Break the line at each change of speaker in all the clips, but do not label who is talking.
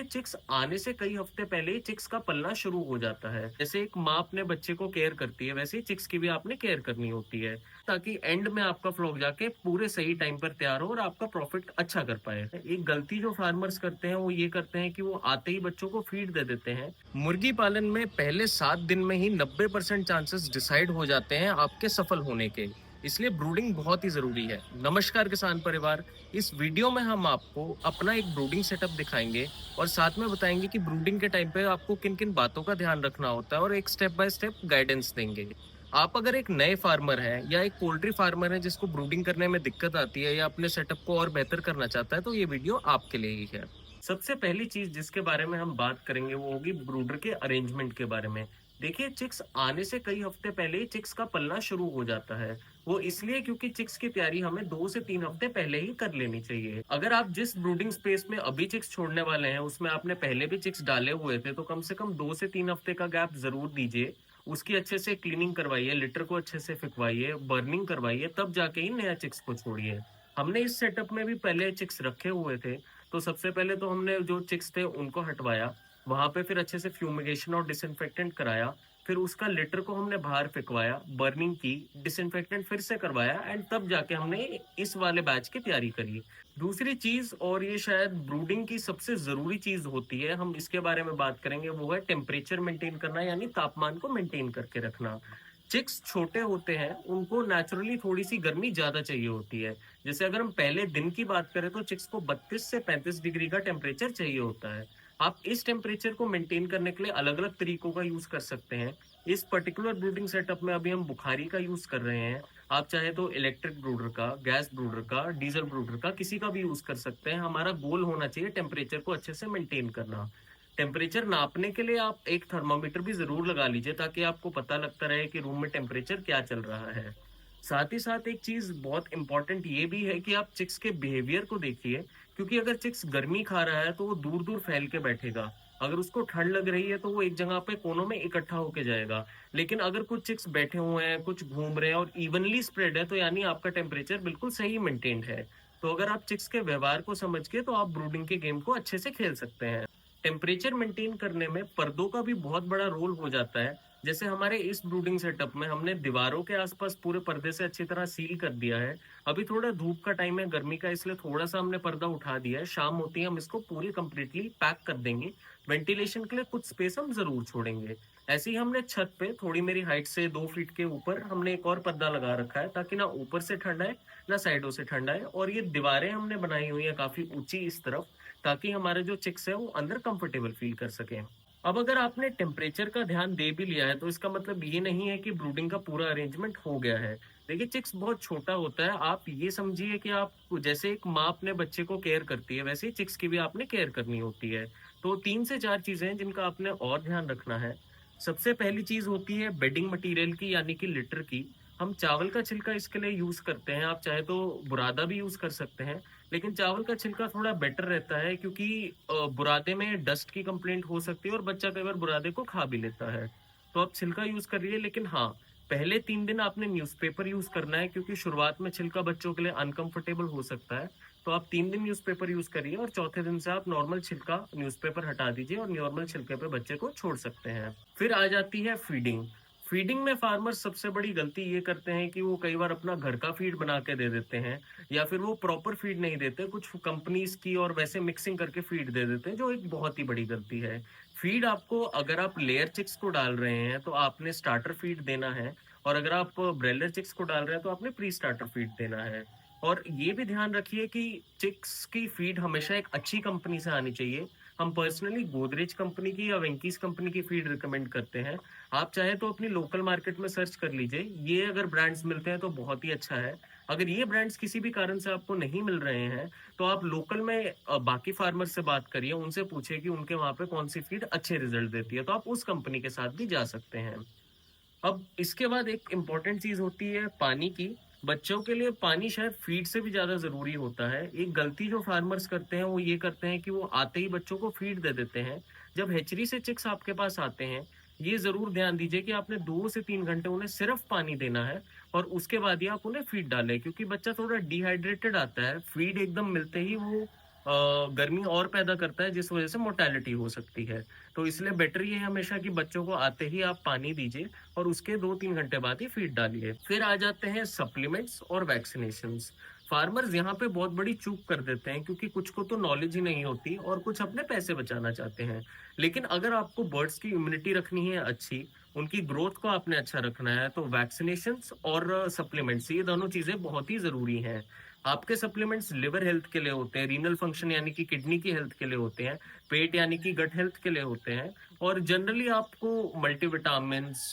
Chicks आने से कई हफ्ते पहले ही चिक्स का पलना शुरू हो जाता है। जैसे एक माँ अपने बच्चे को केयर करती है, वैसे ही चिक्स की भी आपने केयर करनी होती है, ताकि एंड में आपका फ्लॉक जाके पूरे सही टाइम पर तैयार हो और आपका प्रॉफिट अच्छा कर पाए। एक गलती जो फार्मर्स करते हैं वो ये करते हैं कि वो आते ही बच्चों को फीड दे देते हैं। मुर्गी पालन में पहले 7 दिन में ही 90% चांसेस डिसाइड हो जाते हैं आपके सफल होने के। इसलिए ब्रूडिंग बहुत ही जरूरी है। नमस्कार किसान परिवार, इस वीडियो में हम आपको अपना एक ब्रूडिंग सेटअप दिखाएंगे और साथ में बताएंगे कि ब्रूडिंग के टाइम पे आपको किन किन बातों का ध्यान रखना होता है और एक स्टेप बाय स्टेप गाइडेंस देंगे। आप अगर एक नए फार्मर हैं या एक पोल्ट्री फार्मर है जिसको ब्रूडिंग करने में दिक्कत आती है या अपने सेटअप को और बेहतर करना चाहता है, तो ये वीडियो आपके लिए ही है। सबसे पहली चीज जिसके बारे में हम बात करेंगे वो होगी ब्रूडर के अरेंजमेंट के बारे में। देखिए, चिक्स आने से कई हफ्ते पहले ही चिक्स का पलना शुरू हो जाता है। वो इसलिए क्योंकि चिक्स की तैयारी हमें 2 से 3 हफ्ते पहले ही कर लेनी चाहिए। अगर आप जिस ब्रूडिंग स्पेस में अभी चिक्स छोड़ने वाले हैं उसमें आपने पहले भी चिक्स डाले हुए थे, तो कम से कम 2 से 3 हफ्ते का गैप जरूर दीजिए। उसकी अच्छे से क्लीनिंग करवाइए, लिटर को अच्छे से फिकवाइए, बर्निंग करवाइए, तब जाके ही नया चिक्स को छोड़िए। हमने इस सेटअप में भी पहले चिक्स रखे हुए थे, तो सबसे पहले तो हमने जो चिक्स थे उनको हटवाया। वहां पे फिर अच्छे से फ्यूमिगेशन और डिसइंफेक्टेंट कराया। फिर उसका लिटर को हमने बाहर फेंकवाया, बर्निंग की, डिसइंफेक्टेंट फिर से करवाया, एंड तब जाके हमने इस वाले बैच की तैयारी करी। दूसरी चीज, और ये शायद ब्रूडिंग की सबसे जरूरी चीज होती है, हम इसके बारे में बात करेंगे, वो है टेम्परेचर मेंटेन करना, यानी तापमान को मेंटेन करके रखना। चिक्स छोटे होते हैं, उनको नेचुरली थोड़ी सी गर्मी ज्यादा चाहिए होती है। जैसे अगर हम पहले दिन की बात करें तो चिक्स को 32 से 35 डिग्री का टेम्परेचर चाहिए होता है। आप इस टेम्परेचर को मेंटेन करने के लिए अलग अलग तरीकों का यूज कर सकते हैं। इस पर्टिकुलर ब्रूडिंग सेटअप में अभी हम बुखारी का यूज कर रहे हैं। आप चाहे तो इलेक्ट्रिक ब्रूडर का, गैस ब्रूडर का, डीजल ब्रूडर का, किसी का भी यूज कर सकते हैं। हमारा गोल होना चाहिए टेम्परेचर को अच्छे से मेंटेन करना। टेम्परेचर नापने के लिए आप एक थर्मामीटर भी जरूर लगा लीजिए, ताकि आपको पता लगता रहे कि रूम में टेम्परेचर क्या चल रहा है। साथ ही साथ एक चीज बहुत इंपॉर्टेंट ये भी है कि आप चिक्स के बिहेवियर को देखिए, क्योंकि अगर चिक्स गर्मी खा रहा है तो वो दूर दूर फैल के बैठेगा। अगर उसको ठंड लग रही है तो वो एक जगह पे कोनों में इकट्ठा होके जाएगा। लेकिन अगर कुछ चिक्स बैठे हुए हैं, कुछ घूम रहे हैं और इवनली स्प्रेड है, तो यानी आपका टेम्परेचर बिल्कुल सही मेंटेन्ड है। तो अगर आप चिक्स के व्यवहार को समझ के, तो आप ब्रूडिंग के गेम को अच्छे से खेल सकते हैं। टेम्परेचर मेंटेन करने में पर्दों का भी बहुत बड़ा रोल हो जाता है। जैसे हमारे इस ब्रूडिंग सेटअप में हमने दीवारों के आसपास पूरे पर्दे से अच्छी तरह सील कर दिया है। अभी थोड़ा धूप का टाइम है, गर्मी का, इसलिए थोड़ा सा हमने पर्दा उठा दिया है। शाम होती है हम इसको पूरी कंप्लीटली पैक कर देंगे। वेंटिलेशन के लिए कुछ स्पेस हम जरूर छोड़ेंगे। ऐसे ही हमने छत पे थोड़ी मेरी हाइट से 2 फीट के ऊपर हमने एक और पर्दा लगा रखा है, ताकि ना ऊपर से ठंड आए ना साइडों से ठंड आए। और ये दीवारें हमने बनाई हुई है काफी ऊंची इस तरफ, ताकि हमारे जो चिक्स है वो अंदर कंफर्टेबल फील कर सके। अब अगर आपने टेम्परेचर का ध्यान दे भी लिया है, तो इसका मतलब ये नहीं है कि ब्रूडिंग का पूरा अरेंजमेंट हो गया है। देखिए, चिक्स बहुत छोटा होता है। आप ये समझिए कि आप जैसे एक माँ अपने बच्चे को केयर करती है, वैसे ही चिक्स की भी आपने केयर करनी होती है। तो 3 से 4 चीजें हैं जिनका आपने और ध्यान रखना है। सबसे पहली चीज होती है बेडिंग मटेरियल की, यानी कि लिटर की। हम चावल का छिलका इसके लिए यूज करते हैं। आप चाहे तो बुरादा भी यूज कर सकते हैं, लेकिन चावल का छिलका थोड़ा बेटर रहता है, क्योंकि बुरादे में डस्ट की कंप्लेंट हो सकती है और बच्चा कई बार बुरादे को खा भी लेता है। तो आप छिलका यूज करिए, लेकिन हाँ, पहले 3 दिन आपने न्यूज़पेपर यूज करना है, क्योंकि शुरुआत में छिलका बच्चों के लिए अनकंफर्टेबल हो सकता है। तो आप 3 दिन न्यूज़पेपर यूज करिए और चौथे दिन से आप नॉर्मल छिलका न्यूज़पेपर हटा दीजिए और नॉर्मल छिलके पे बच्चे को छोड़ सकते हैं। फिर आ जाती है फीडिंग। फीडिंग में फार्मर सबसे बड़ी गलती ये करते हैं कि वो कई बार अपना घर का फीड बना के दे देते हैं, या फिर वो प्रॉपर फीड नहीं देते, कुछ कंपनीज की और वैसे मिक्सिंग करके फीड दे देते हैं, जो एक बहुत ही बड़ी गलती है। फीड आपको, अगर आप लेयर चिक्स को डाल रहे हैं तो आपने स्टार्टर फीड देना है, और अगर आप ब्रेलर चिक्स को डाल रहे हैं तो आपने प्री स्टार्टर फीड देना है। और ये भी ध्यान रखिए कि चिक्स की फीड हमेशा एक अच्छी कंपनी से आनी चाहिए। हम पर्सनली गोदरेज कंपनी की या वेंकीज कंपनी की फीड रिकमेंड करते हैं। आप चाहे तो अपनी लोकल मार्केट में सर्च कर लीजिए, ये अगर ब्रांड्स मिलते हैं तो बहुत ही अच्छा है। अगर ये ब्रांड्स किसी भी कारण से आपको नहीं मिल रहे हैं, तो आप लोकल में बाकी फार्मर से बात करिए, उनसे पूछिए कि उनके वहां पे कौन सी फीड अच्छे रिजल्ट देती है, तो आप उस कंपनी के साथ भी जा सकते हैं। अब इसके बाद एक इम्पॉर्टेंट चीज होती है पानी की। बच्चों के लिए पानी शायद फीड से भी ज्यादा जरूरी होता है। एक गलती जो फार्मर्स करते हैं वो ये करते हैं कि वो आते ही बच्चों को फीड दे देते हैं। जब हेचरी से चिक्स आपके पास आते हैं, ये जरूर ध्यान दीजिए कि आपने 2 से 3 घंटे उन्हें सिर्फ पानी देना है, और उसके बाद ही आप उन्हें फीड डालें, क्योंकि बच्चा थोड़ा डिहाइड्रेटेड आता है। फीड एकदम मिलते ही वो गर्मी और पैदा करता है जिस वजह से मोर्टेलिटी हो सकती है। तो इसलिए बेटर ये है हमेशा कि बच्चों को आते ही आप पानी दीजिए और उसके 2-3 घंटे बाद ही फीड डालिए। फिर आ जाते हैं सप्लीमेंट्स और वैक्सीनेशंस। फार्मर्स यहाँ पे बहुत बड़ी चूक कर देते हैं क्योंकि कुछ को तो नॉलेज ही नहीं होती और कुछ अपने पैसे बचाना चाहते हैं। लेकिन अगर आपको बर्ड्स की इम्यूनिटी रखनी है अच्छी, उनकी ग्रोथ को आपने अच्छा रखना है, तो वैक्सीनेशंस और सप्लीमेंट्स ये दोनों चीजें बहुत ही जरूरी हैं। आपके सप्लीमेंट्स लिवर हेल्थ के लिए होते हैं, रीनल फंक्शन यानी कि किडनी की हेल्थ के लिए होते हैं, पेट यानी कि गट हेल्थ के लिए होते हैं और जनरली आपको मल्टीविटामिन्स,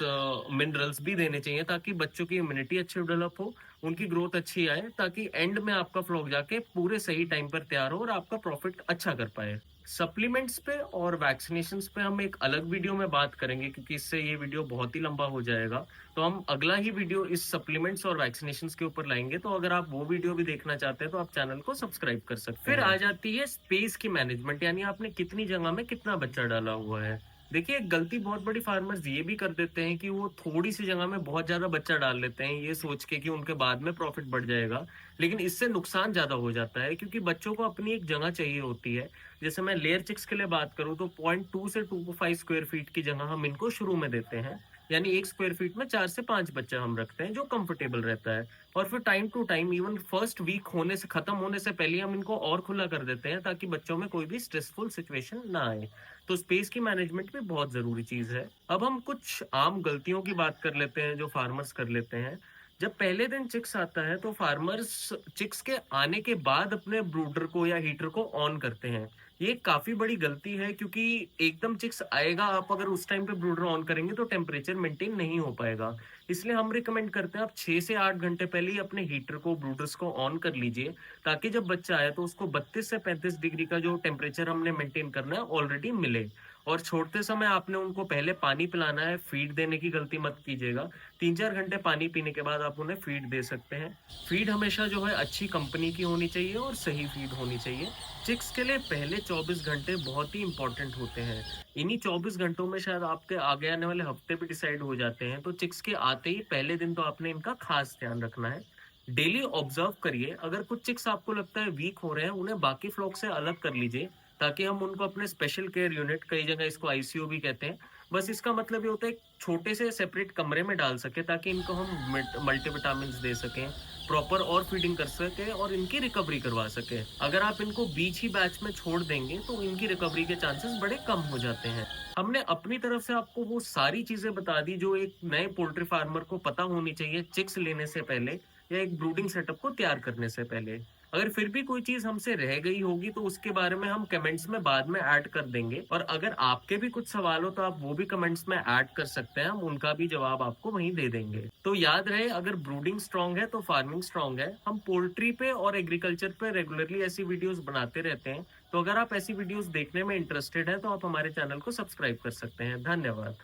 मिनरल्स भी देने चाहिए ताकि बच्चों की इम्यूनिटी अच्छी डेवलप हो, उनकी ग्रोथ अच्छी आए ताकि एंड में आपका फ्लॉक जाके पूरे सही टाइम पर तैयार हो और आपका प्रॉफिट अच्छा कर पाए। सप्लीमेंट्स पे और वैक्सीनेशंस पे हम एक अलग वीडियो में बात करेंगे क्योंकि इससे ये वीडियो बहुत ही लंबा हो जाएगा। तो हम अगला ही वीडियो इस सप्लीमेंट्स और वैक्सीनेशंस के ऊपर लाएंगे, तो अगर आप वो वीडियो भी देखना चाहते हैं तो आप चैनल को सब्सक्राइब कर सकते हैं। फिर आ जाती है स्पेस की मैनेजमेंट, यानी आपने कितनी जगह में कितना बच्चा डाला हुआ है। देखिए, एक गलती बहुत बड़ी फार्मर्स ये भी कर देते हैं कि वो थोड़ी सी जगह में बहुत ज्यादा बच्चा डाल लेते हैं ये सोच के कि उनके बाद में प्रॉफिट बढ़ जाएगा। लेकिन इससे नुकसान ज्यादा हो जाता है क्योंकि बच्चों को अपनी एक जगह चाहिए होती है। जैसे मैं लेयर चिक्स के लिए बात करूं तो 0.2 से 2.5 स्क्वायर फीट की जगह हम इनको शुरू में देते हैं, यानी 1 स्क्वायर फीट में 4 से 5 बच्चा हम रखते हैं जो कंफर्टेबल रहता है। और फिर time to time even first week होने से खत्म होने से पहले हम इनको और खुला कर देते हैं ताकि बच्चों में कोई भी स्ट्रेसफुल सिचुएशन ना आए। तो स्पेस की मैनेजमेंट भी बहुत जरूरी चीज है। अब हम कुछ आम गलतियों की बात कर लेते हैं जो फार्मर्स कर लेते हैं। जब पहले दिन चिक्स आता है तो फार्मर्स चिक्स के आने के बाद अपने ब्रूडर को या हीटर को ऑन करते हैं। ये काफी बड़ी गलती है क्योंकि एकदम चिक्स आएगा, आप अगर उस टाइम पे ब्रूडर ऑन करेंगे तो टेम्परेचर मेंटेन नहीं हो पाएगा। इसलिए हम रिकमेंड करते हैं आप 6 से 8 घंटे पहले ही अपने हीटर को, ब्रूडर्स को ऑन कर लीजिए ताकि जब बच्चा आए तो उसको 32 से 35 डिग्री का जो टेम्परेचर हमने मेंटेन करना है ऑलरेडी मिले। और छोड़ते समय आपने उनको पहले पानी पिलाना है, फीड देने की गलती मत कीजिएगा। 3-4 घंटे पानी पीने के बाद आप उन्हें फीड दे सकते हैं। फीड हमेशा जो है अच्छी कंपनी की होनी चाहिए और सही फीड होनी चाहिए। चिक्स के लिए पहले 24 घंटे बहुत ही इंपॉर्टेंट होते हैं। इन्हीं 24 घंटों में शायद आपके आगे आने वाले हफ्ते भी डिसाइड हो जाते हैं, तो चिक्स के आते ही पहले दिन तो आपने इनका खास ध्यान रखना है। डेली ऑब्जर्व करिए, अगर कुछ चिक्स आपको लगता है वीक हो रहे हैं उन्हें बाकी फ्लॉक से अलग कर लीजिए ताकि हम उनको अपने स्पेशल केयर यूनिट, कई जगह इसको आईसीयू भी कहते हैं, बस इसका मतलब ये होता है एक छोटे से सेपरेट कमरे में डाल सके ताकि इनको हम मल्टीविटामिन दे सकें, प्रॉपर और फीडिंग कर सके और इनकी रिकवरी करवा सके। अगर आप इनको बीच ही बैच में छोड़ देंगे तो इनकी रिकवरी के चांसेस बड़े कम हो जाते हैं। हमने अपनी तरफ से आपको वो सारी चीजें बता दी जो एक नए पोल्ट्री फार्मर को पता होनी चाहिए चिक्स लेने से पहले या एक ब्रूडिंग सेटअप को तैयार करने से पहले। अगर फिर भी कोई चीज हमसे रह गई होगी तो उसके बारे में हम कमेंट्स में बाद में ऐड कर देंगे, और अगर आपके भी कुछ सवाल हो तो आप वो भी कमेंट्स में ऐड कर सकते हैं, हम उनका भी जवाब आपको वहीं दे देंगे। तो याद रहे, अगर ब्रूडिंग स्ट्रांग है तो फार्मिंग स्ट्रांग है। हम पोल्ट्री पे और एग्रीकल्चर पे रेगुलरली ऐसी वीडियोस बनाते रहते हैं, तो अगर आप ऐसी वीडियोस देखने में इंटरेस्टेड हैं तो आप हमारे चैनल को सब्सक्राइब कर सकते हैं। धन्यवाद।